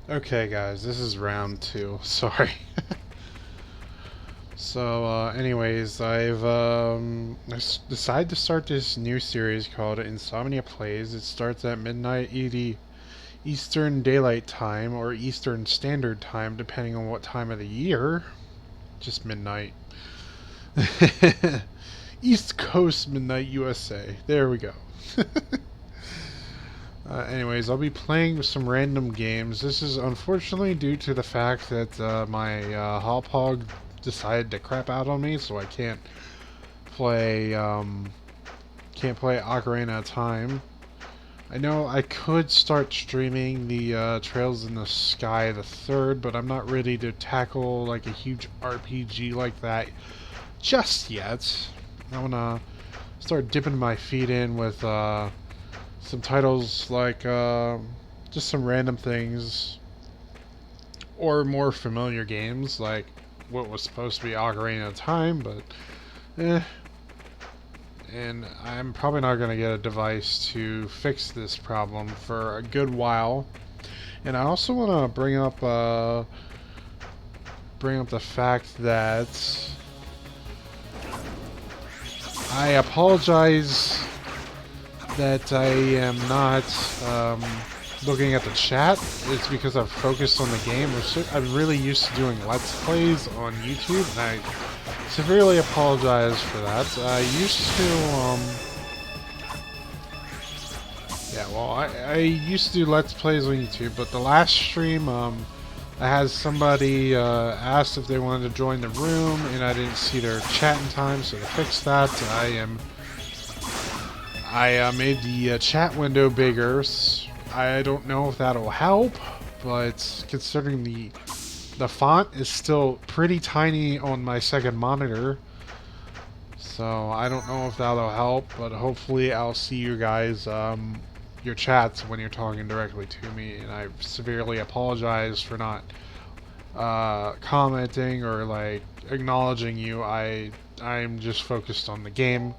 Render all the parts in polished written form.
Okay, guys, this is round two. Sorry. Anyways, decided to start this new series called Insomnia Plays. It starts at midnight ED Eastern Daylight Time or Eastern Standard Time, depending on what time of the year. Just midnight. East Coast midnight USA. There we go. Anyways, I'll be playing some random games. This is unfortunately due to the fact that my hauppauge decided to crap out on me, so I play can't play Ocarina of Time. I know I could start streaming the Trails in the Sky the third, but I'm not ready to tackle like a huge RPG like that just yet. I wanna start dipping my feet in with some titles like just some random things or more familiar games like what was supposed to be Ocarina of Time, but eh. And I'm probably not going to get a device to fix this problem for a good while. And I also want to bring up the fact that I apologize that I am not looking at the chat. It's because I've focused on the game. I'm really used to doing Let's Plays on YouTube, and I severely apologize for that. I used to, I used to do Let's Plays on YouTube, but the last stream, I had somebody asked if they wanted to join the room, and I didn't see their chat in time, so to fix that, I made the chat window bigger. I don't know if that'll help, but considering the font is still pretty tiny on my second monitor, so I don't know if that'll help, but hopefully I'll see you guys, your chats when you're talking directly to me, and I severely apologize for not commenting or like acknowledging you. I'm just focused on the game.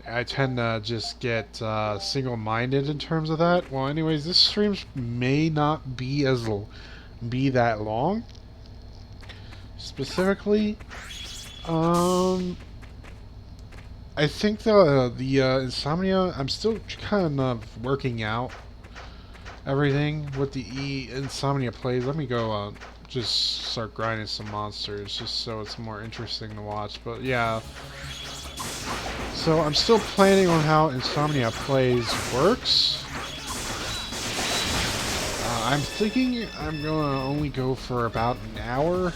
I tend to just get single-minded in terms of that. Well, anyways, this stream may not be be that long. Specifically, I think the Insomnia, I'm still kind of working out everything with the Insomnia plays. Let me go just start grinding some monsters just so it's more interesting to watch. But yeah. So I'm still planning on how Insomnia Plays works. I'm thinking I'm going to only go for about an hour.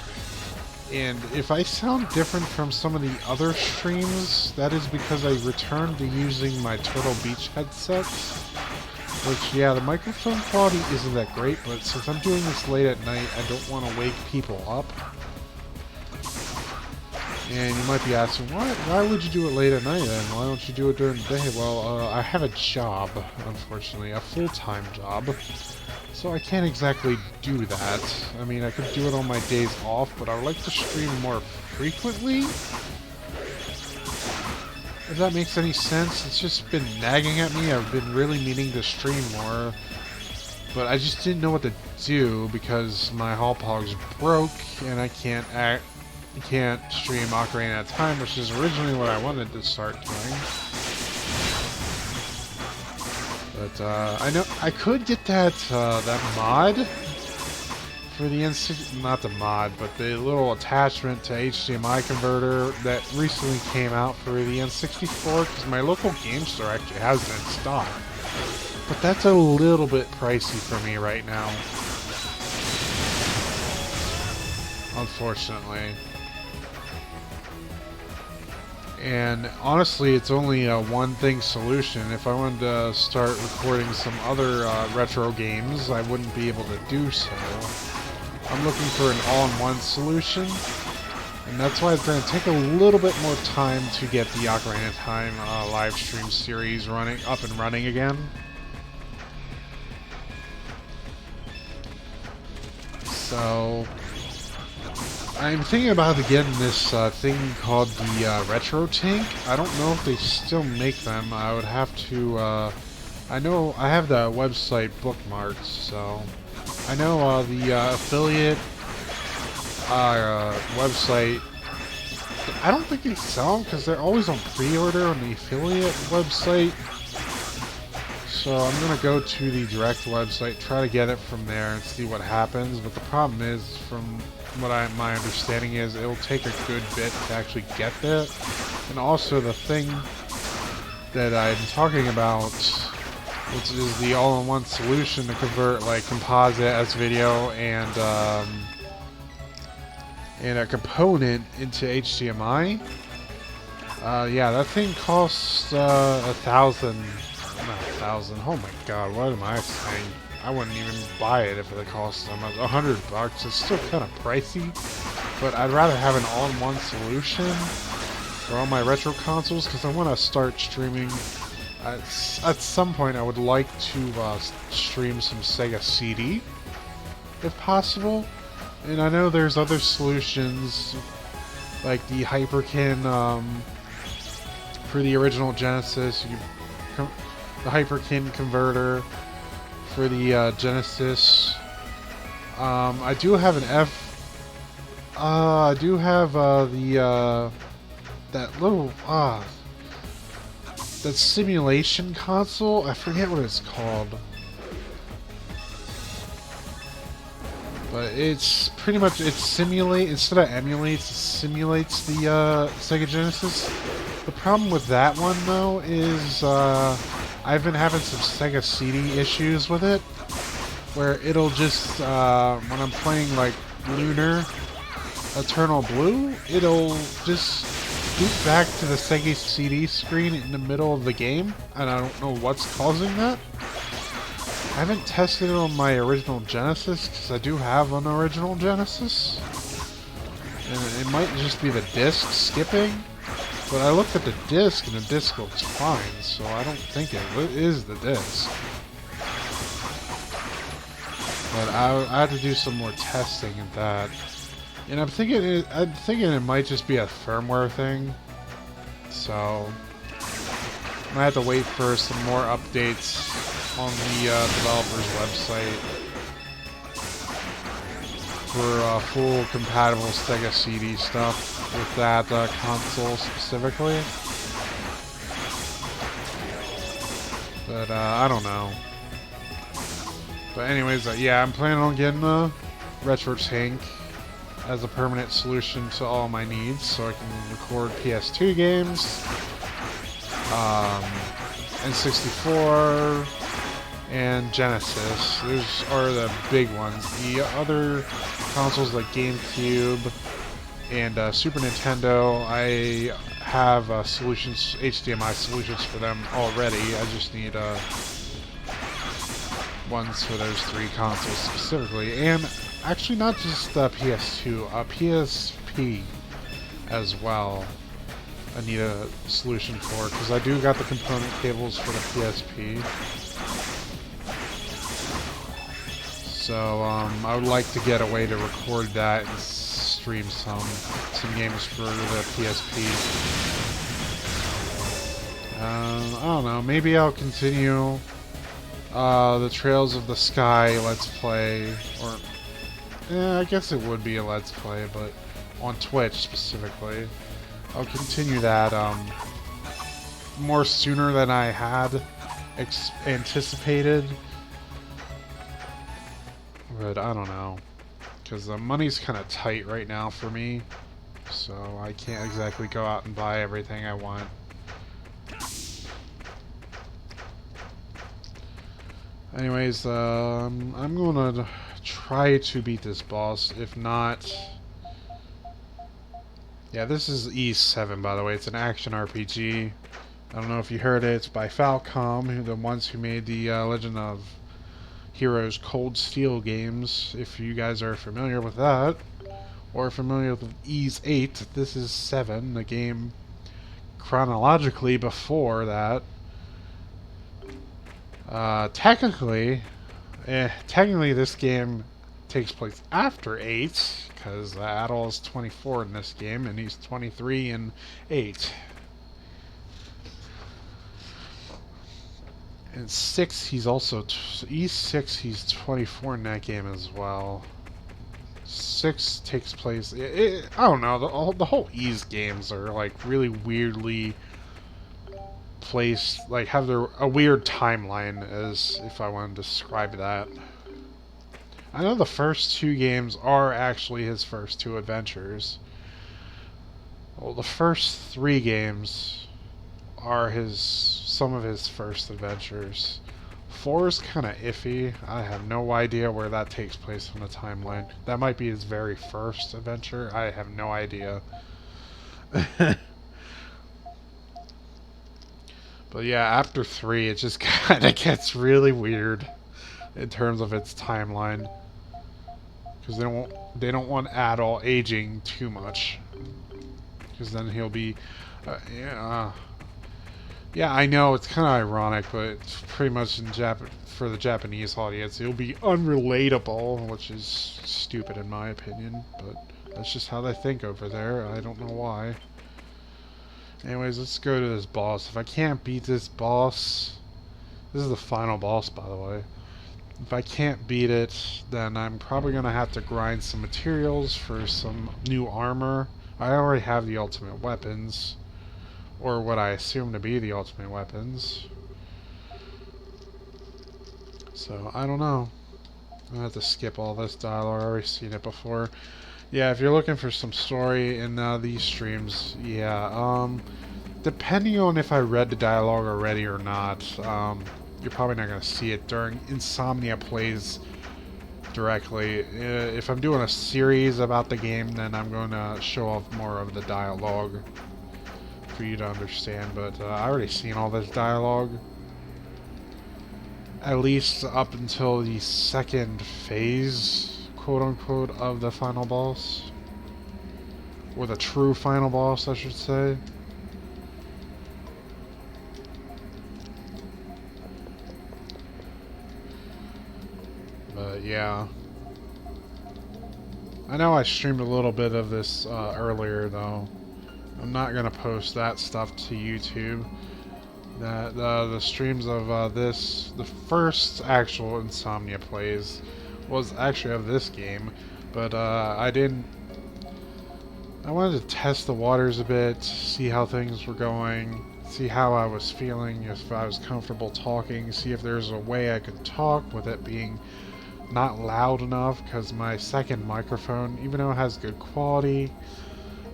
And if I sound different from some of the other streams, that is because I returned to using my Turtle Beach headset. Which, yeah, the microphone quality isn't that great, but since I'm doing this late at night, I don't want to wake people up. And you might be asking, why would you do it late at night then? Why don't you do it during the day? Well, I have a job, unfortunately, a full-time job. So I can't exactly do that. I mean, I could do it on my days off, but I would like to stream more frequently. If that makes any sense. It's just been nagging at me. I've been really needing to stream more. But I just didn't know what to do because my hauppauge broke and I can't stream Ocarina of Time, which is originally what I wanted to start doing. But I know I could get that mod for the not the mod, but the little attachment to HDMI converter that recently came out for the N64, because my local game store actually has it in stock. But that's a little bit pricey for me right now, unfortunately. And honestly, it's only a one-thing solution. If I wanted to start recording some other retro games, I wouldn't be able to do so. I'm looking for an all-in-one solution, and that's why it's going to take a little bit more time to get the Ocarina of Time live stream series up and running again. So I'm thinking about getting this thing called the Retro Tank. I don't know if they still make them. I would have to, I know I have the website bookmarked, so I know the affiliate website, I don't think they sell them because they're always on pre-order on the affiliate website. So I'm going to go to the direct website, try to get it from there and see what happens. But the problem is, from what my understanding is, it'll take a good bit to actually get that. And also the thing that I'm talking about, which is the all-in-one solution to convert like composite as video and a component into HDMI. Yeah, that thing costs $1,000. Not $1,000. Oh my god, what am I saying? I wouldn't even buy it if it cost $100. It's still kind of pricey, but I'd rather have an all-in-one solution for all my retro consoles because I want to start streaming. At some point, I would like to stream some Sega CD, if possible. And I know there's other solutions, like the Hyperkin for the original Genesis. The Hyperkin converter for the Genesis. I do have an I do have that little that simulation console. I forget what it's called, but it's pretty much instead of emulates, it simulates the Sega Genesis. The problem with that one though is I've been having some Sega CD issues with it, where it'll just when I'm playing like Lunar Eternal Blue, it'll just boot back to the Sega CD screen in the middle of the game, and I don't know what's causing that. I haven't tested it on my original Genesis, because I do have an original Genesis. And it might just be the disc skipping, but I looked at the disc, and the disc looks fine, so I don't think it is the disc. But I have to do some more testing of that. And I'm thinking it might just be a firmware thing. So I might have to wait for some more updates on the developer's website for full compatible Sega CD stuff with that console specifically. But I don't know. But anyways, yeah, I'm planning on getting a Retro Tank as a permanent solution to all my needs, so I can record PS2 games, N64, and Genesis. Those are the big ones. The other consoles like GameCube and Super Nintendo, I have solutions, HDMI solutions for them already. I just need ones for those three consoles specifically, and actually not just PS2, PSP as well. I need a solution for, because I do got the component cables for the PSP. So I would like to get a way to record that and stream some games for the PSP. I don't know, maybe I'll continue the Trails of the Sky Let's Play, or I guess it would be a Let's Play, but on Twitch specifically. I'll continue that more sooner than I had anticipated. But I don't know, because the money's kind of tight right now for me, so I can't exactly go out and buy everything I want. Anyways, I'm gonna try to beat this boss. If not, yeah, this is E7, by the way. It's an action RPG. I don't know if you heard it. It's by Falcom, the ones who made the Legend of Heroes Cold Steel games. If you guys are familiar with that, or familiar with Ys 8, this is 7, the game chronologically before that. Technically this game takes place after 8, because Adol is 24 in this game, and he's 23 in 8. And 6, he's also... E6, he's 24 in that game as well. 6 takes place... I don't know, the whole E's games are, like, really weirdly placed, like, have a weird timeline, as if I want to describe that. I know the first 2 games are actually his first 2 adventures. Well, the first 3 games are some of his first adventures. 4 is kind of iffy. I have no idea where that takes place on the timeline. That might be his very first adventure. I have no idea. But yeah, after 3, it just kind of gets really weird in terms of its timeline, because they don't want Adol aging too much, because then he'll be yeah, I know it's kind of ironic, but it's pretty much for the Japanese audience, it'll be unrelatable, which is stupid in my opinion, but that's just how they think over there. I don't know why. Anyways, let's go to this boss. If I can't beat this boss, this is the final boss, by the way. If I can't beat it, then I'm probably going to have to grind some materials for some new armor. I already have the ultimate weapons, or what I assume to be the ultimate weapons. So, I don't know. I'm going to have to skip all this dialogue. I've already seen it before. Yeah, if you're looking for some story in these streams, yeah, depending on if I read the dialogue already or not, you're probably not going to see it during Insomnia plays directly. If I'm doing a series about the game, then I'm going to show off more of the dialogue for you to understand, but I already seen all this dialogue. At least up until the second phase, quote-unquote, of the final boss. Or the true final boss, I should say. But yeah. I know I streamed a little bit of this earlier, though. I'm not going to post that stuff to YouTube. The streams of the first actual Insomnia plays was actually of this game, but I wanted to test the waters a bit, see how things were going, see how I was feeling, if I was comfortable talking, see if there's a way I could talk with it being not loud enough, because my second microphone, even though it has good quality,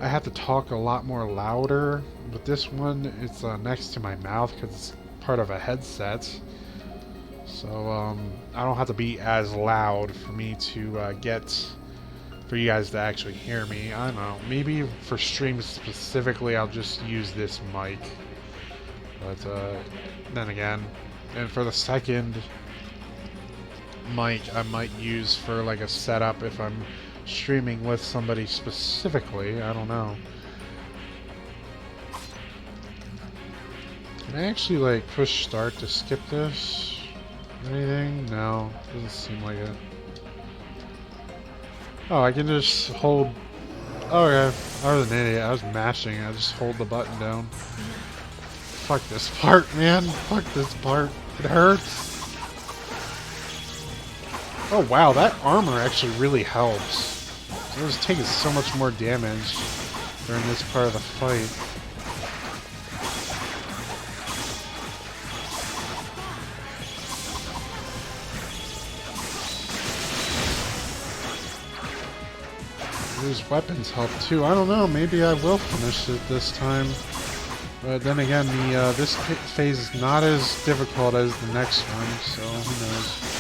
I have to talk a lot more louder. But this one, it's next to my mouth because it's part of a headset. So I don't have to be as loud for me to for you guys to actually hear me. I don't know. Maybe for streams specifically, I'll just use this mic. But then again, and for the second mic, I might use for like a setup if I'm streaming with somebody specifically. I don't know. Can I actually like push start to skip this? Anything? No, doesn't seem like it. Oh, I can just hold. Oh yeah, I was an idiot. I was mashing. I just hold the button down. Fuck this part, man. Fuck this part. It hurts. Oh wow, that armor actually really helps. I was taking so much more damage during this part of the fight. These weapons help too. I don't know, maybe I will finish it this time. But then again, this phase is not as difficult as the next one, so who knows.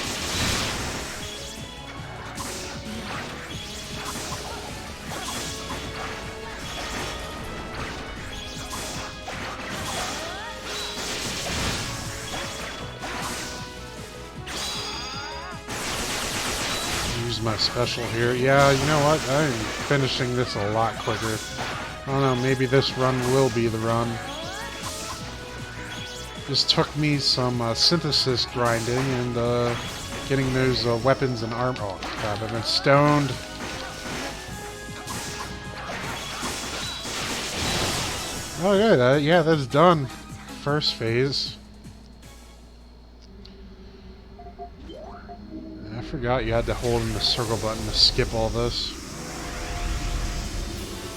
My special here. Yeah, you know what? I'm finishing this a lot quicker. I don't know, maybe this run will be the run. This took me some synthesis grinding and getting those weapons and armor. Oh crap, I've been stoned. Oh yeah, yeah, that's done. First phase. I forgot you had to hold in the circle button to skip all this.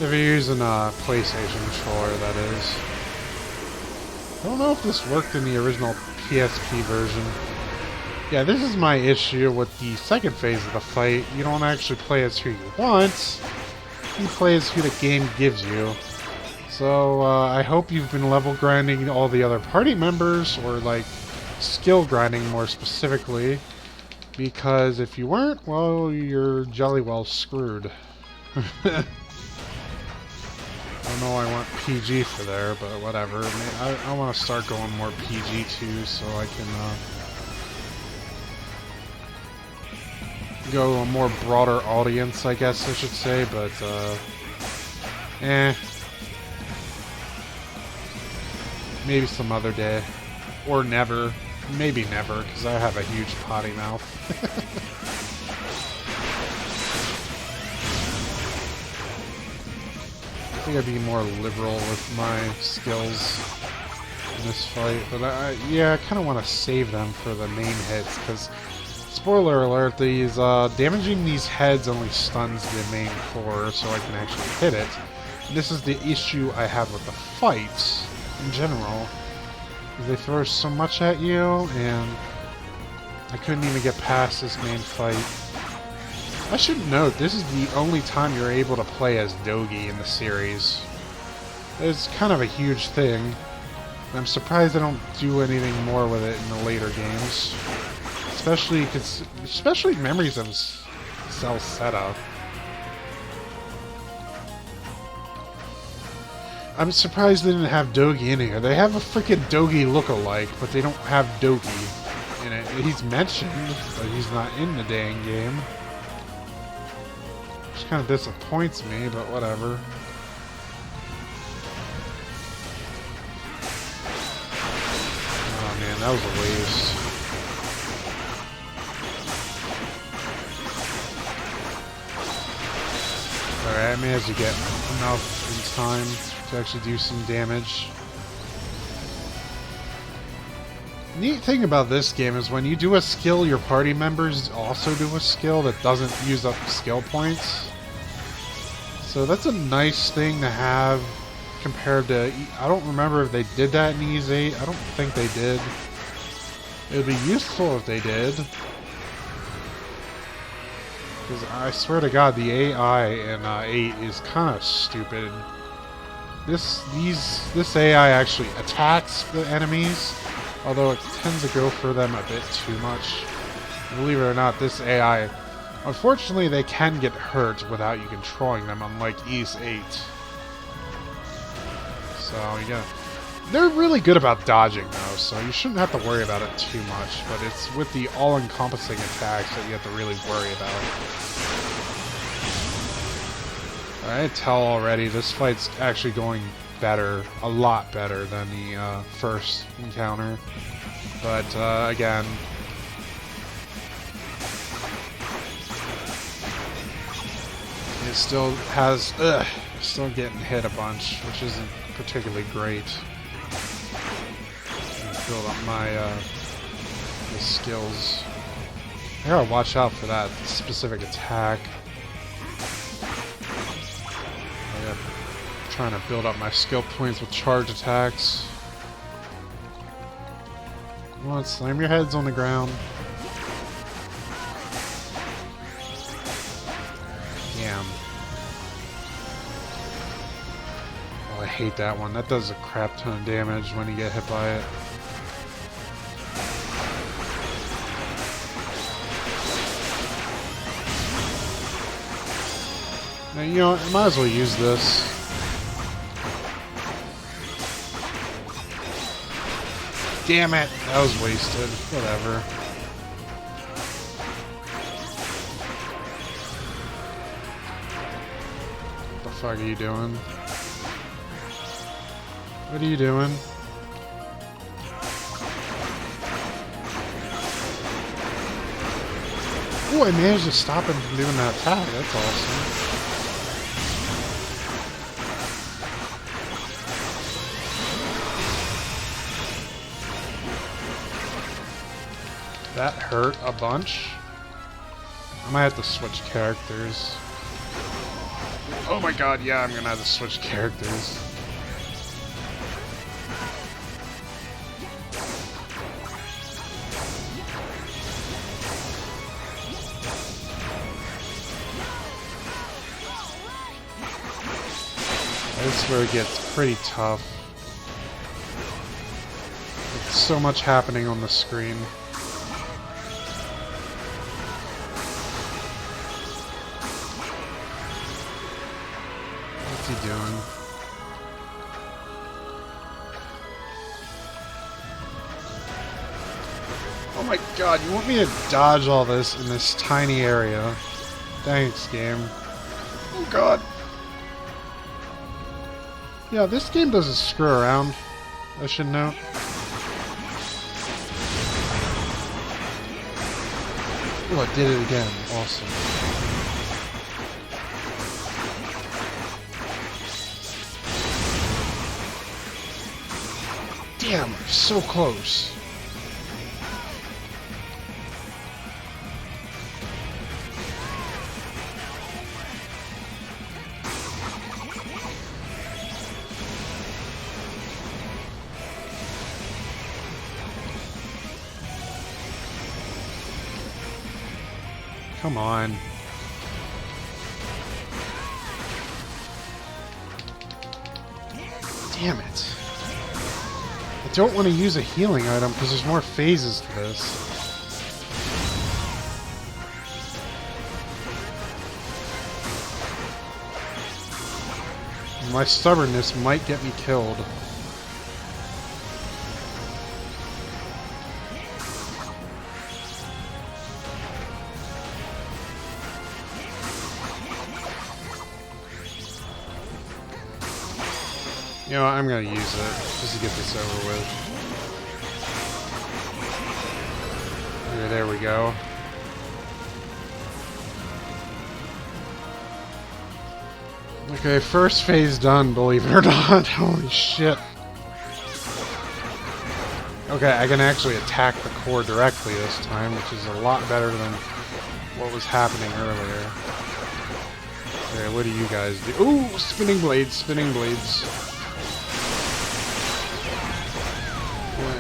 If you're using a PlayStation controller, that is. I don't know if this worked in the original PSP version. Yeah, this is my issue with the second phase of the fight. You don't actually play as who you want. You play as who the game gives you. So, I hope you've been level grinding all the other party members, or like, skill grinding more specifically. Because if you weren't, well, you're jolly well screwed. I don't know I want PG for there, but whatever. I want to start going more PG too, so I can go a more broader audience, I guess I should say, but maybe some other day. Or never. Maybe never, because I have a huge potty mouth. I think I'd be more liberal with my skills in this fight, but yeah, I kind of want to save them for the main hits, because, spoiler alert, damaging these heads only stuns the main core, so I can actually hit it. And this is the issue I have with the fights, in general. They throw so much at you, and I couldn't even get past this main fight. I should note, this is the only time you're able to play as Dogi in the series. It's kind of a huge thing. I'm surprised they don't do anything more with it in the later games. Especially Memories of Cell setup. I'm surprised they didn't have Dogi in here. They have a freaking Dogi look-alike, but they don't have Dogi in it. He's mentioned, but he's not in the dang game. Which kind of disappoints me, but whatever. Oh man, that was a waste. Alright, I managed to get enough in time to actually do some damage. Neat thing about this game is when you do a skill, your party members also do a skill that doesn't use up skill points. So that's a nice thing to have compared to... I don't remember if they did that in Ys 8. I don't think they did. It would be useful if they did. Because I swear to God, the AI in 8 is kind of stupid. This AI actually attacks the enemies, although it tends to go for them a bit too much. Believe it or not, this AI, unfortunately, they can get hurt without you controlling them, unlike Ys 8. So, yeah. They're really good about dodging, though, so you shouldn't have to worry about it too much, but it's with the all-encompassing attacks that you have to really worry about. I tell already, this fight's actually going better, a lot better than the first encounter. But, again... it still has... still getting hit a bunch, which isn't particularly great. Build up my skills. I gotta watch out for that specific attack. I'm trying to build up my skill points with charge attacks. Come on, slam your heads on the ground. Damn. Oh, I hate that one. That does a crap ton of damage when you get hit by it. Now, you know, I might as well use this. Damn it! That was wasted. Whatever. What the fuck are you doing? What are you doing? Oh, I managed to stop him from doing that attack. That's awesome. That hurt a bunch. I might have to switch characters. Oh my god, yeah, I'm gonna have to switch characters. This is where it gets pretty tough. There's so much happening on the screen. What's he doing? Oh my god, you want me to dodge all this in this tiny area? Thanks, game. Oh god. Yeah, this game doesn't screw around, I should note. Oh, I did it again. Awesome. Damn, so close. Come on. Damn it. I don't want to use a healing item because there's more phases to this. My stubbornness might get me killed. You know what, I'm gonna use it, just to get this over with. Okay, there we go. Okay, first phase done, believe it or not. Holy shit. Okay, I can actually attack the core directly this time, which is a lot better than what was happening earlier. Okay, what do you guys do? Ooh, spinning blades, spinning blades.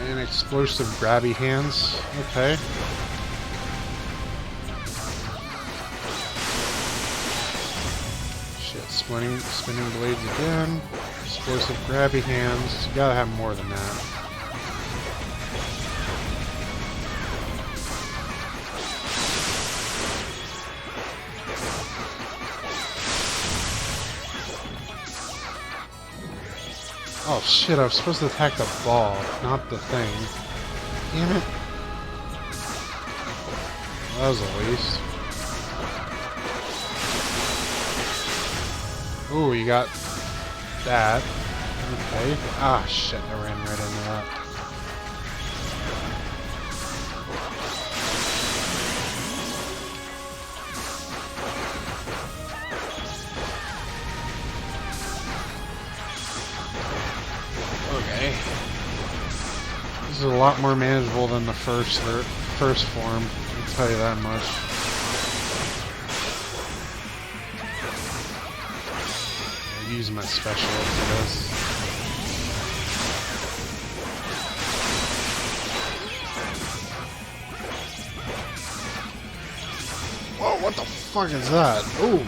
And explosive grabby hands. Okay. Shit, spinning blades again. Explosive grabby hands. You gotta have more than that. Oh shit, I was supposed to attack the ball, not the thing. Damn it. That was a waste. Ooh, you got that. Okay. Ah shit, I ran right into that. Okay. This is a lot more manageable than the first form, I'll tell you that much. I'll use my special for this. Whoa, what the fuck is that? Ooh.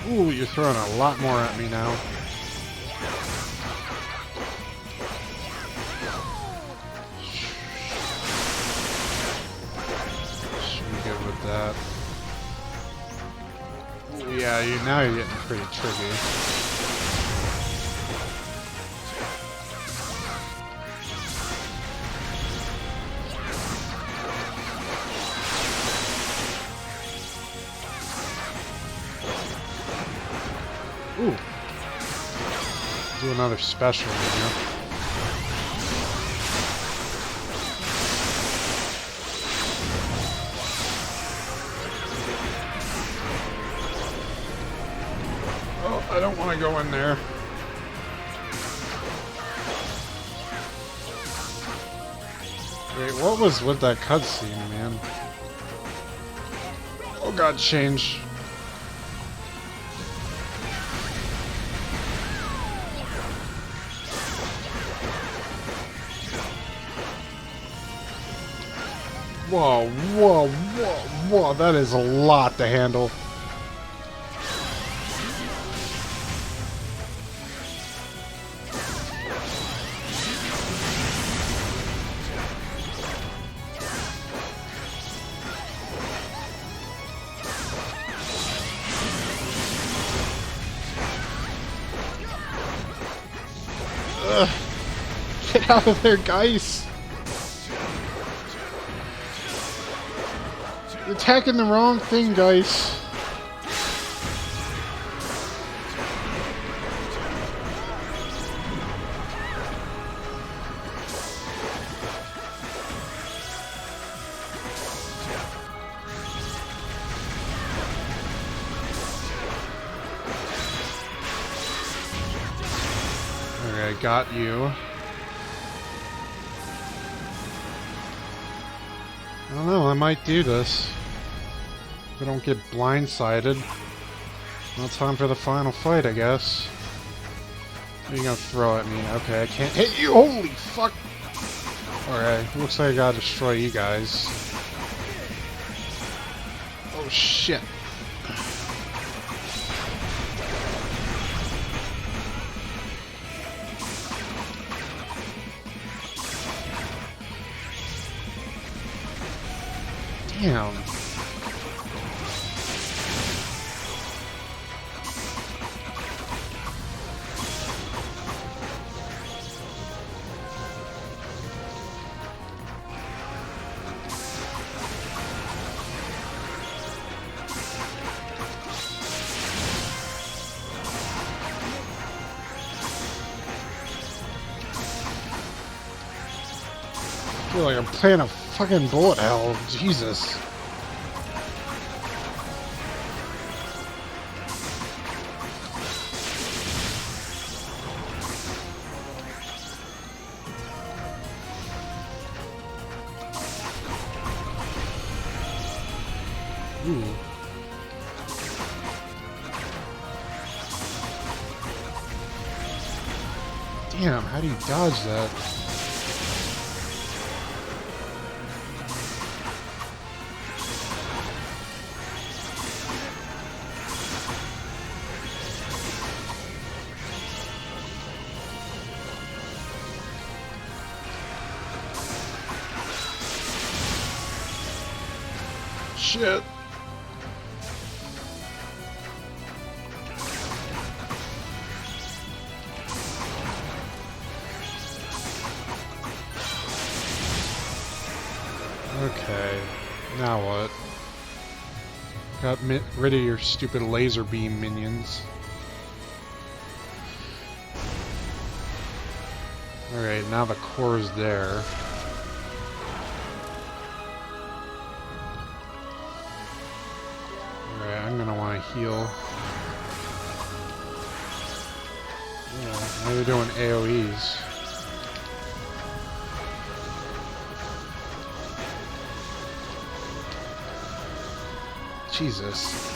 Ooh, you're throwing a lot more at me now. Should be good with that. Ooh, yeah, now you're getting pretty tricky. Ooh. Do another special here. Oh, I don't want to go in there. what was with that cutscene, man? Oh god, change. Whoa, whoa, whoa, whoa, that is a lot to handle. Ugh. Get out of there, guys! You're attacking the wrong thing, guys. Okay, got you. I don't know, I might do this. If I don't get blindsided. Now time for the final fight, I guess. What are you gonna throw at me? Okay, I can't hit you! Holy fuck! Okay, looks like I gotta destroy you guys. Oh shit. Damn. I feel like I'm playing a fucking bullet hell. Jesus. Ooh. Damn, how do you dodge that? Shit. Okay, now what? Got rid of your stupid laser beam minions. Alright, now the core's there. Alright, I'm gonna want to heal. Yeah, now they're doing AoEs. Jesus.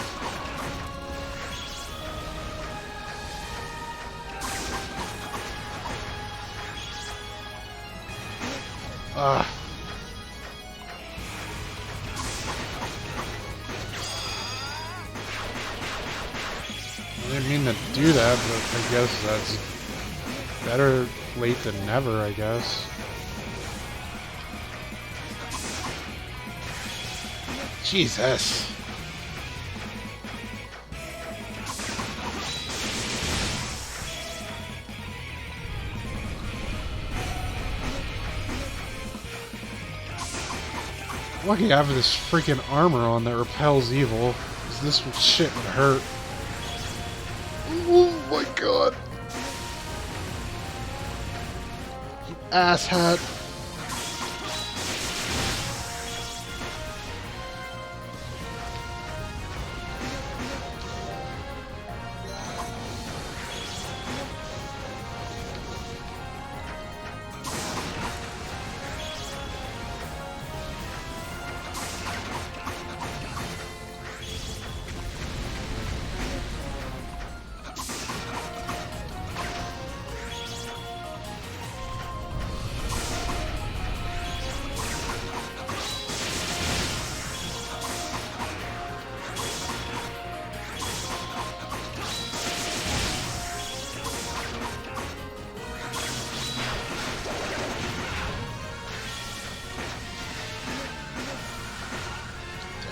Ugh. I didn't mean to do that, but I guess that's better late than never, I guess. Jesus. Lucky I have this freaking armor on that repels evil, because this shit would hurt. Oh my god. You asshat.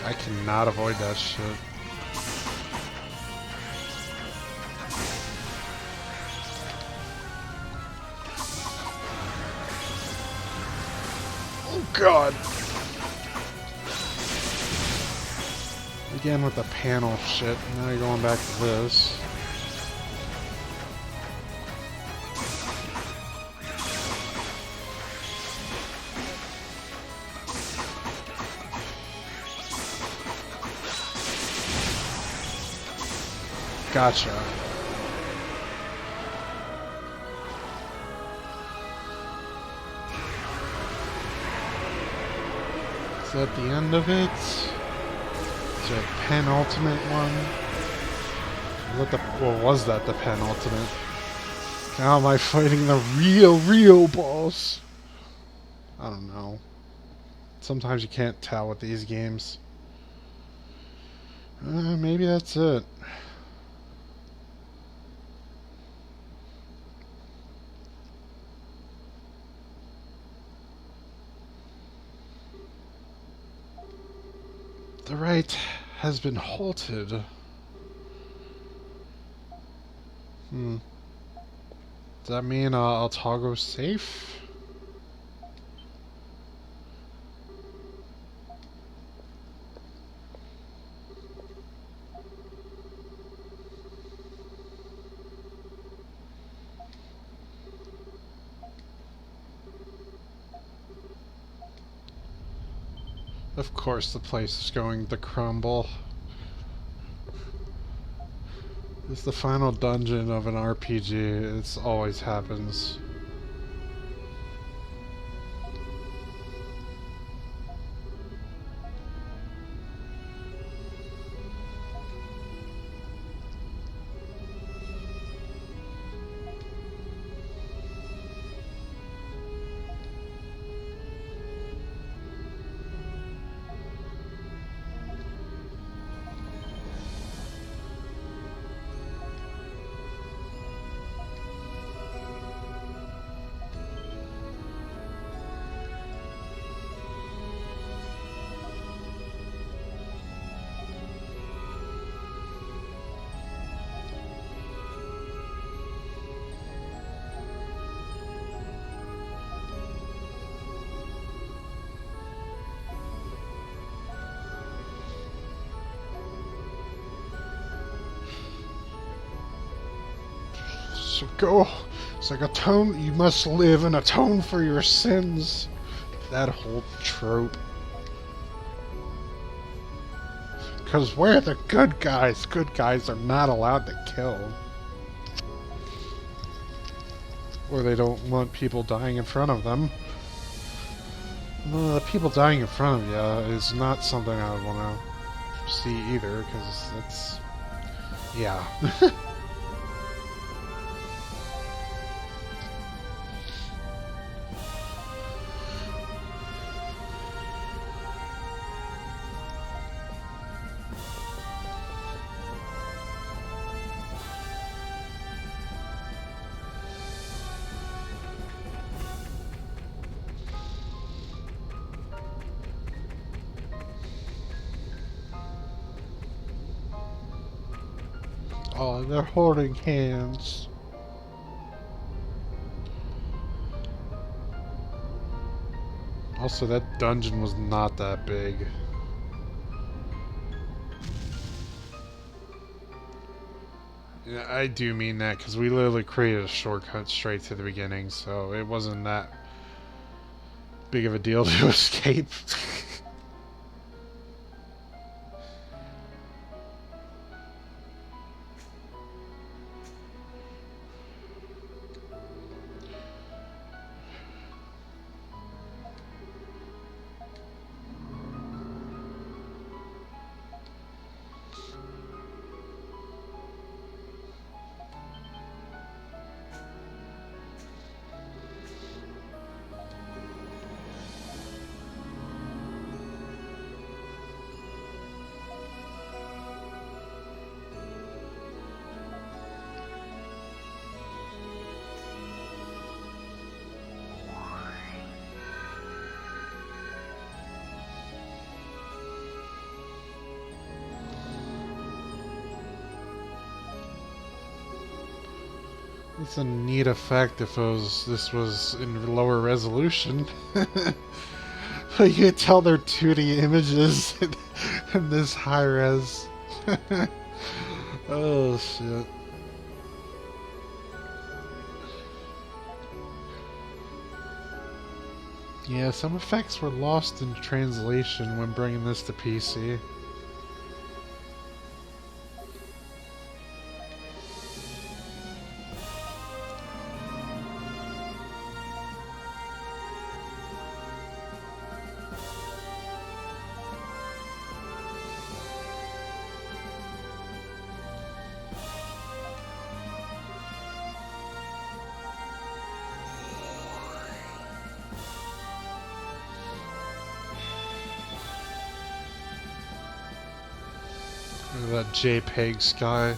I cannot avoid that shit. Oh god! Again with the panel shit. Now you're going back to this. Gotcha. Is that the end of it? Is that penultimate one? Was that the penultimate? Now am I fighting the real boss? I don't know. Sometimes you can't tell with these games. Maybe that's it. The right has been halted. Does that mean hauppauge's safe? Of course the place is going to crumble. It's the final dungeon of an RPG. It always happens. So go. It's like atone. You must live and atone for your sins. That whole trope. Because we're the good guys. Good guys are not allowed to kill. Or they don't want people dying in front of them. People dying in front of you is not something I would want to see either, because that's... yeah. Oh, they're holding hands. Also, that dungeon was not that big. Yeah, I do mean that, because we literally created a shortcut straight to the beginning, so it wasn't that big of a deal to escape. It's a neat effect if this was in lower resolution. But you can tell they're 2D images in this high res. Oh shit. Yeah, some effects were lost in translation when bringing this to PC. Look at that JPEG sky.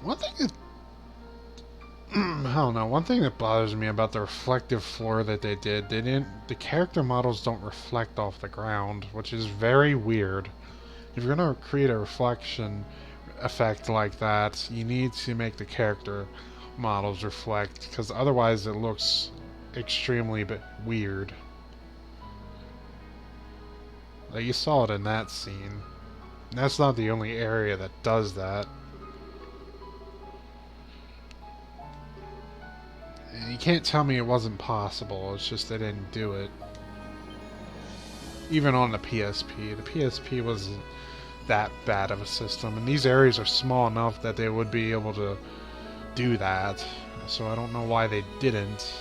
One thing that I don't know. One thing that bothers me about the reflective floor that they didn't. The character models don't reflect off the ground, which is very weird. If you're gonna create a reflection effect like that, you need to make the character models reflect, because otherwise it looks extremely weird. Like you saw it in that scene. And that's not the only area that does that. And you can't tell me it wasn't possible, it's just they didn't do it. Even on the PSP. The PSP wasn't that bad of a system, and these areas are small enough that they would be able to do that. So I don't know why they didn't.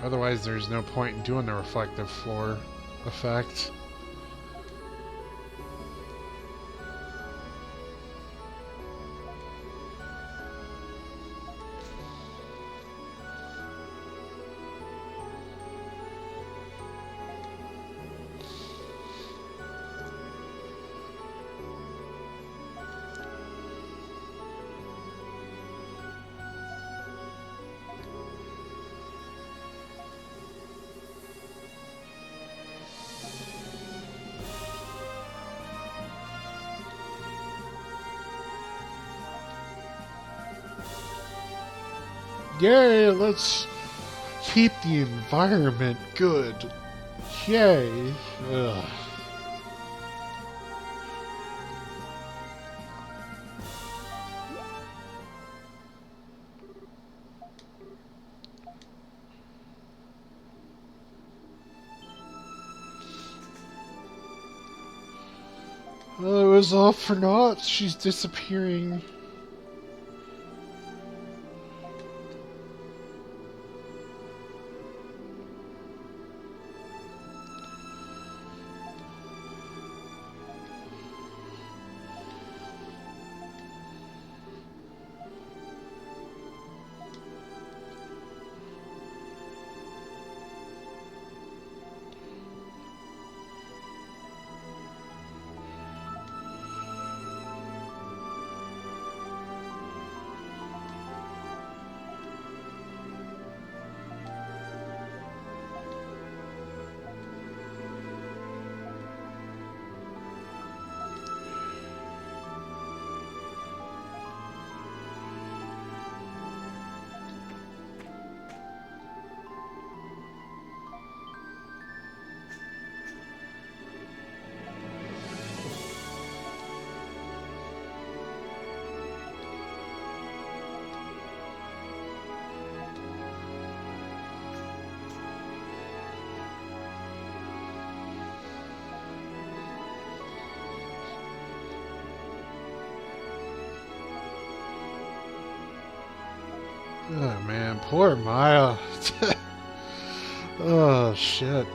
Otherwise, there's no point in doing the reflective floor effect. Yay, let's keep the environment good. Yay. Ugh. Oh, it was all for naught. She's disappearing. Oh man, poor Maya. Oh shit.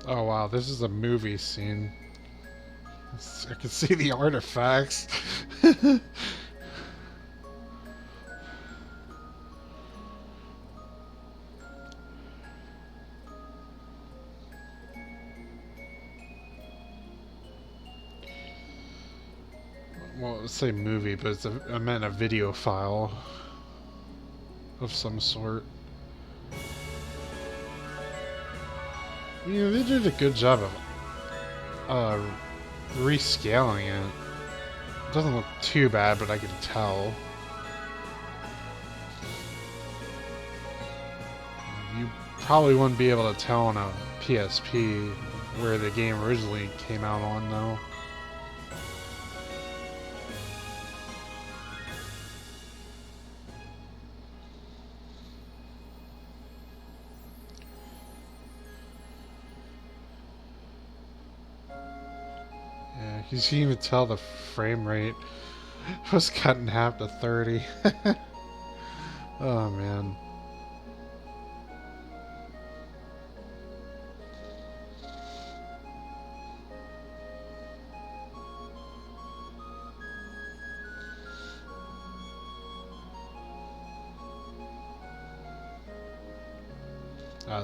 Oh wow, this is a movie scene. I can see the artifacts. Well, let's say movie, but I meant a video file of some sort. You know, they did a good job of rescaling it. It doesn't look too bad, but I can tell. You probably wouldn't be able to tell on a PSP where the game originally came out on, though. Yeah, you can even tell the frame rate was cut in half to 30. Oh man.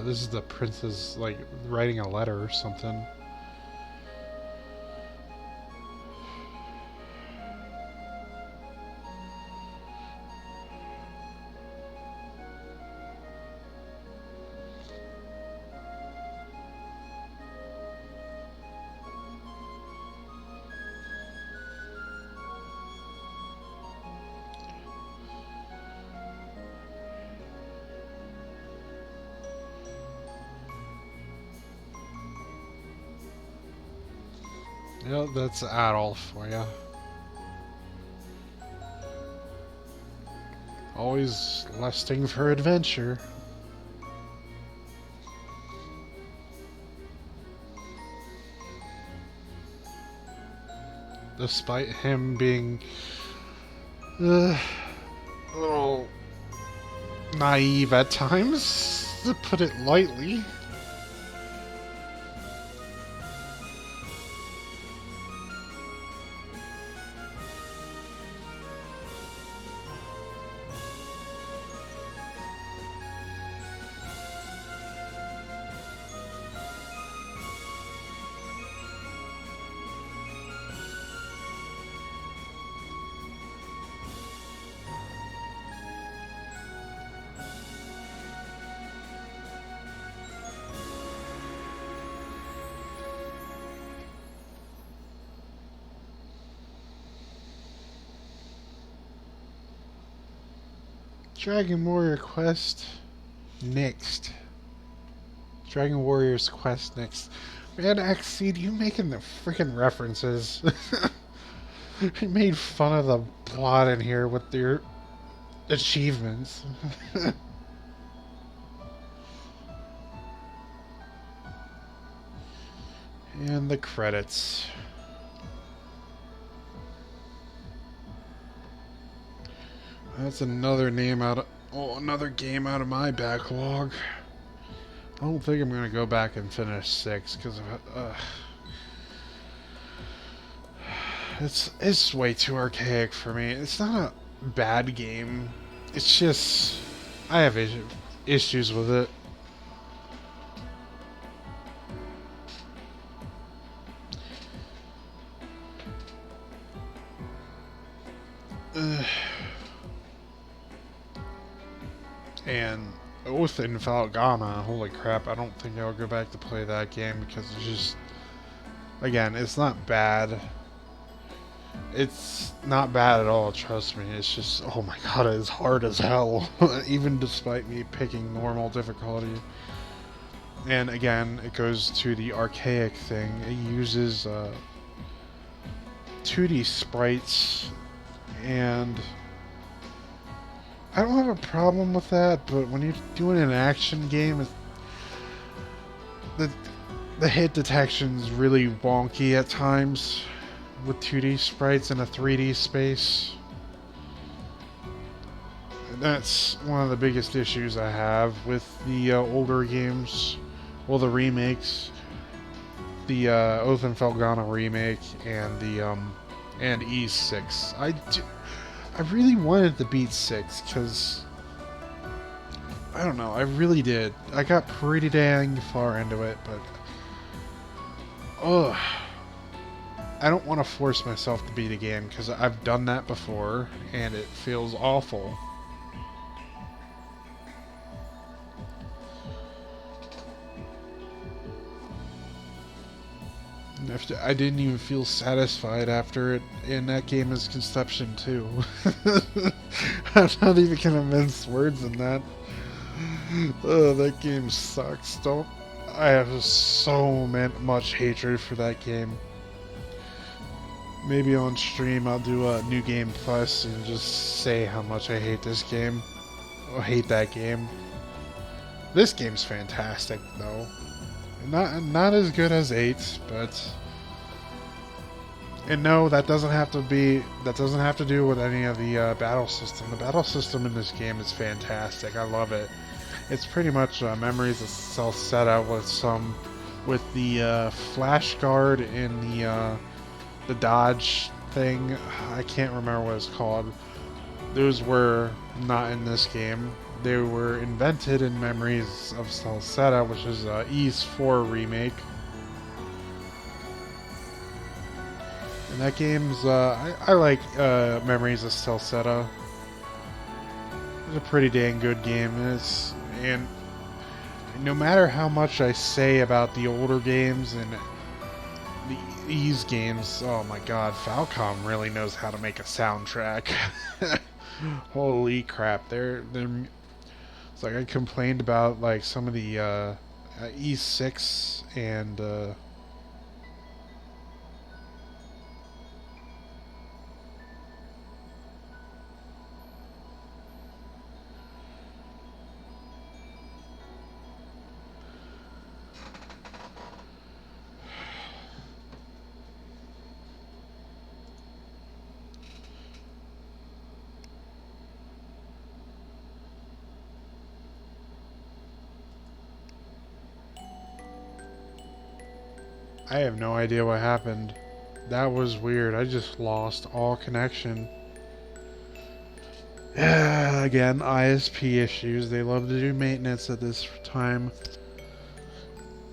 This is the princess, like, writing a letter or something. Yep, that's Adolf for you. Always lusting for adventure. Despite him being a little naive at times, to put it lightly. Dragon Warrior Quest next. Dragon Warrior's Quest next. Man, Xseed, you making the freaking references. You made fun of the plot in here with your achievements. And the credits. That's another name out of... Oh, another game out of my backlog. I don't think I'm gonna go back and finish 6 because it's way too archaic for me. It's not a bad game. It's just I have issues with it. And Oath in Falgana, holy crap, I don't think I'll go back to play that game because it's just, again, it's not bad. It's not bad at all, trust me. It's just, oh my god, it is hard as hell, even despite me picking normal difficulty. And again, it goes to the archaic thing. It uses 2D sprites, and I don't have a problem with that, but when you're doing an action game, the hit detection's really wonky at times with 2D sprites in a 3D space. And that's one of the biggest issues I have with the older games, well, the remakes. the Oath and Felghana remake and the and E6. I really wanted to beat 6 because I don't know, I really did. I got pretty dang far into it, but ugh. I don't want to force myself to beat a game because I've done that before and it feels awful. I didn't even feel satisfied after it in that game as Conception too. I'm not even gonna mince words in that. Oh, that game sucks. Don't. I have so much hatred for that game. Maybe on stream I'll do a New Game Plus and just say how much I hate this game. I hate that game. This game's fantastic though. Not as good as 8, but and no, that doesn't have to do with any of the battle system. The battle system in this game is fantastic. I love it. It's pretty much Memories of Celceta with the flash guard and the dodge thing. I can't remember what it's called. Those were not in this game. They were invented in Memories of Celceta, which is Ys 4 remake. And that game's, I like Memories of Celceta. It's a pretty dang good game. And no matter how much I say about the older games and these games, oh my god, Falcom really knows how to make a soundtrack. Holy crap, it's like I complained about like some of the E6 and I have no idea what happened. That was weird. I just lost all connection. Again, ISP issues. They love to do maintenance at this time.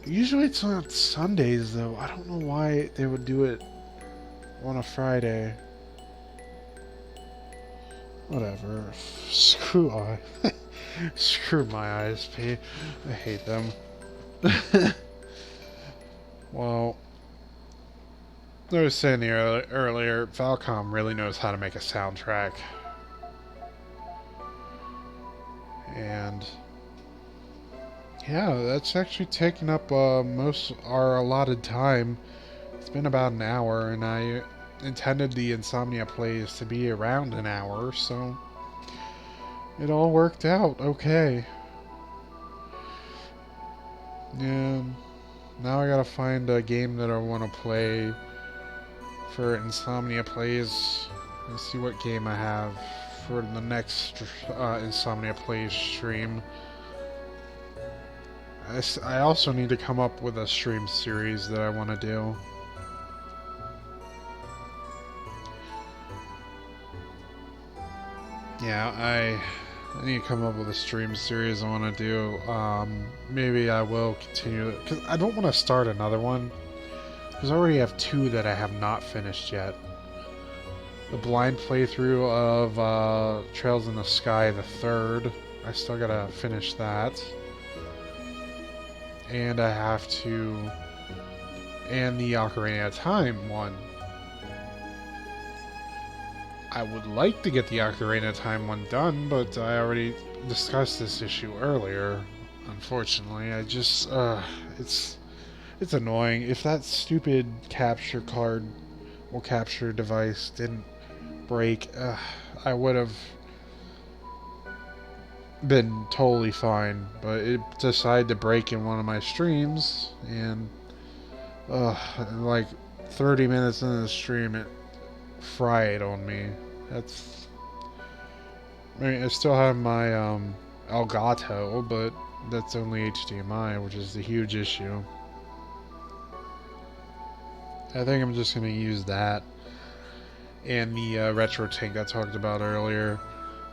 Usually it's on Sundays, though. I don't know why they would do it on a Friday. Whatever. Screw my ISP. I hate them. Well, I was saying earlier, Falcom really knows how to make a soundtrack. And yeah, that's actually taken up most our allotted time. It's been about an hour, and I intended the Insomnia plays to be around an hour, so it all worked out okay. And now I gotta find a game that I want to play for Insomnia plays. Let's see what game I have for the next Insomnia plays stream. I also need to come up with a stream series that I want to do. Yeah, I need to come up with a stream series I want to do. Maybe I will continue it, because I don't want to start another one, because I already have 2 that I have not finished yet. The blind playthrough of Trails in the Sky, the 3rd. I still gotta finish that. And I have to... And the Ocarina of Time one. I would like to get the Ocarina of Time one done, but I already discussed this issue earlier. Unfortunately, I just, it's annoying. If that stupid capture card or capture device didn't break, I would have been totally fine, but it decided to break in one of my streams, and like 30 minutes into the stream it fried on me. I mean, I still have my Elgato, but that's only HDMI, which is a huge issue. I think I'm just going to use that and the retro tank I talked about earlier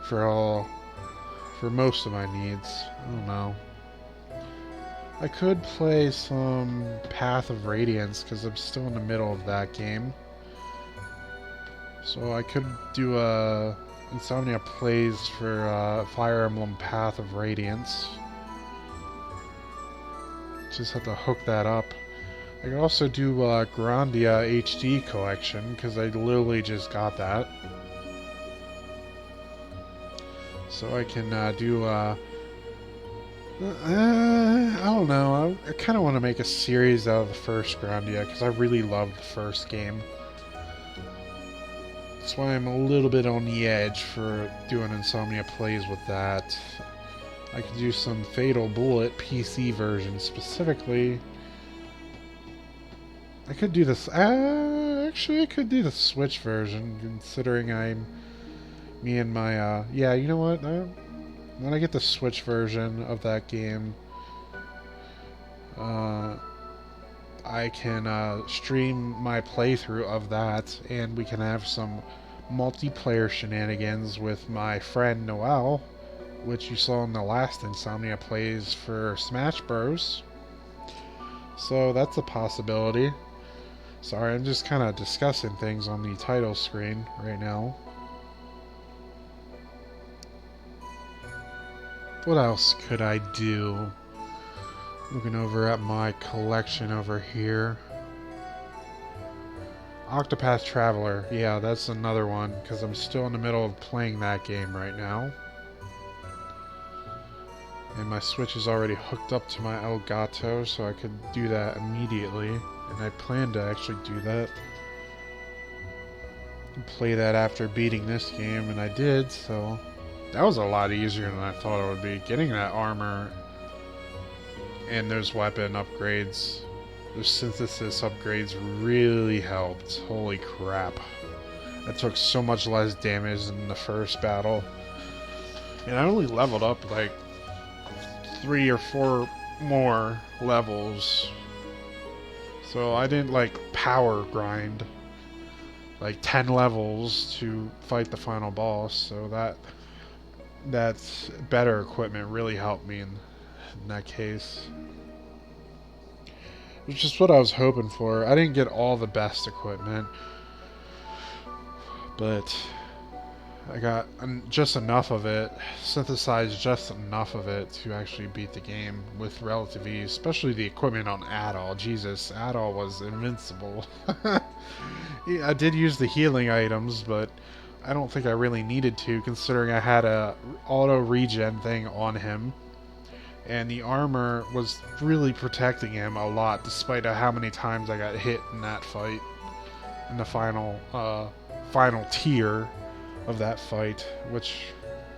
for most of my needs. I don't know. I could play some Path of Radiance because I'm still in the middle of that game. So I could do a Insomnia plays for Fire Emblem Path of Radiance. Just have to hook that up. I could also do Grandia HD collection because I literally just got that. So I can do I don't know. I kind of want to make a series out of the first Grandia because I really loved the first game. That's why I'm a little bit on the edge for doing Insomnia plays with that. I could do some Fatal Bullet PC version specifically. I could do this. Actually, I could do the Switch version, considering me and my. Yeah, you know what? When I get the Switch version of that game, I can stream my playthrough of that, and we can have some multiplayer shenanigans with my friend Noel, which you saw in the last Insomnia plays for Smash Bros. So that's a possibility. Sorry, I'm just kind of discussing things on the title screen right now. What else could I do? Looking over at my collection over here. Octopath Traveler. Yeah, that's another one, because I'm still in the middle of playing that game right now. And my Switch is already hooked up to my Elgato, so I could do that immediately. And I plan to actually do that. And play that after beating this game, and I did, so... That was a lot easier than I thought it would be. Getting that armor and those weapon upgrades, those synthesis upgrades really helped. Holy crap. I took so much less damage than the first battle. And I only leveled up like 3 or 4 more levels. So I didn't like power grind like 10 levels to fight the final boss. So that's better equipment really helped me in that case. Which is what I was hoping for. I didn't get all the best equipment, but I got just enough of it, synthesized just enough of it to actually beat the game with relative ease, especially the equipment on Adol. Jesus, Adol was invincible. Yeah, I did use the healing items, but I don't think I really needed to, considering I had a auto regen thing on him. And the armor was really protecting him a lot, despite how many times I got hit in that fight. In the final tier of that fight, which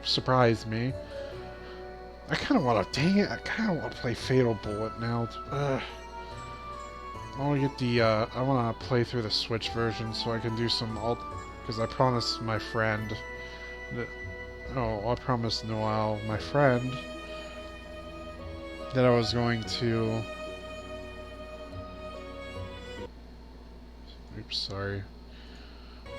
surprised me. I kind of want to, dang it, I kind of want to play Fatal Bullet now. I want to get the, I want to play through the Switch version so I can do some because I promised my friend that, I promised Noel, my friend, that I was going to... Oops, sorry.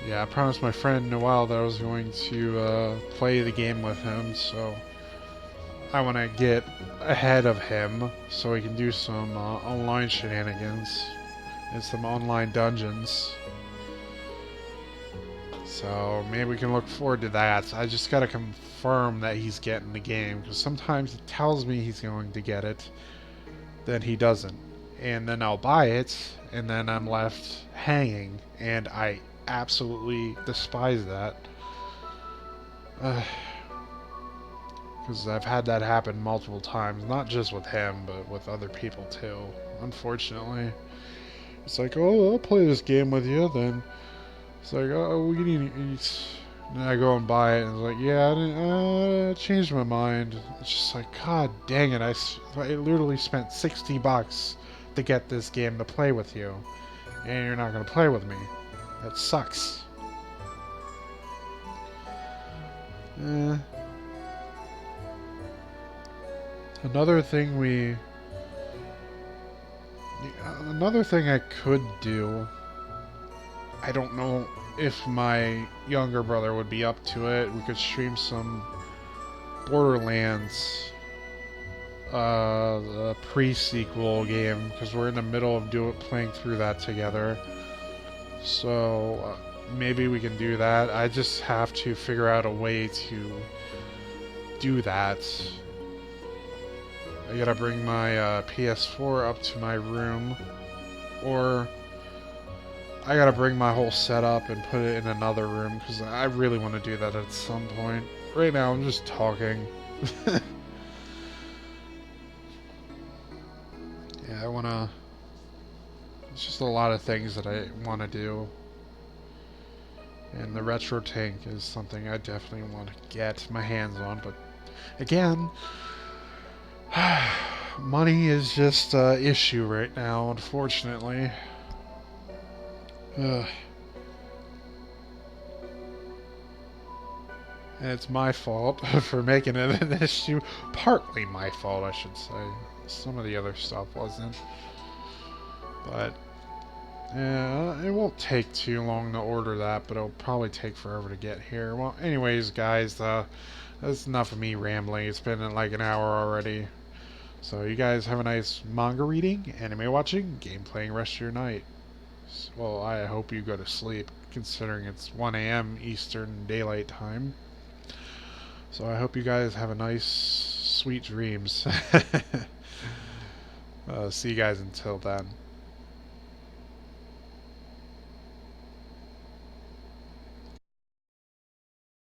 Yeah, I promised my friend Noel that I was going to play the game with him, so I want to get ahead of him so we can do some online shenanigans and some online dungeons. So maybe we can look forward to that. I just gotta confirm that he's getting the game, because sometimes he tells me he's going to get it, then he doesn't. And then I'll buy it, and then I'm left hanging, and I absolutely despise that. Because I've had that happen multiple times, not just with him, but with other people too, unfortunately. It's like, oh, I'll play this game with you, then it's like, oh, we need to eat. And I go and buy it, and it's like, yeah, I changed my mind. It's just like, god dang it, I literally spent $60 to get this game to play with you, and you're not going to play with me. That sucks. Another thing I could do I don't know if my younger brother would be up to it. We could stream some Borderlands, the pre-sequel game, because we're in the middle of playing through that together. So maybe we can do that. I just have to figure out a way to do that. I gotta bring my PS4 up to my room, or I gotta bring my whole setup and put it in another room, because I really want to do that at some point. Right now I'm just talking. Yeah, I wanna... It's just a lot of things that I want to do. And the retro tank is something I definitely want to get my hands on, but again, money is just an issue right now, unfortunately. Ugh. And it's my fault for making it an issue. Partly my fault, I should say. Some of the other stuff wasn't. But, yeah, it won't take too long to order that, but it'll probably take forever to get here. Well, anyways, guys, that's enough of me rambling. It's been like an hour already. So you guys have a nice manga reading, anime watching, game playing rest of your night. Well, I hope you go to sleep, considering it's 1 a.m. Eastern Daylight Time. So I hope you guys have a nice, sweet dreams. See you guys until then.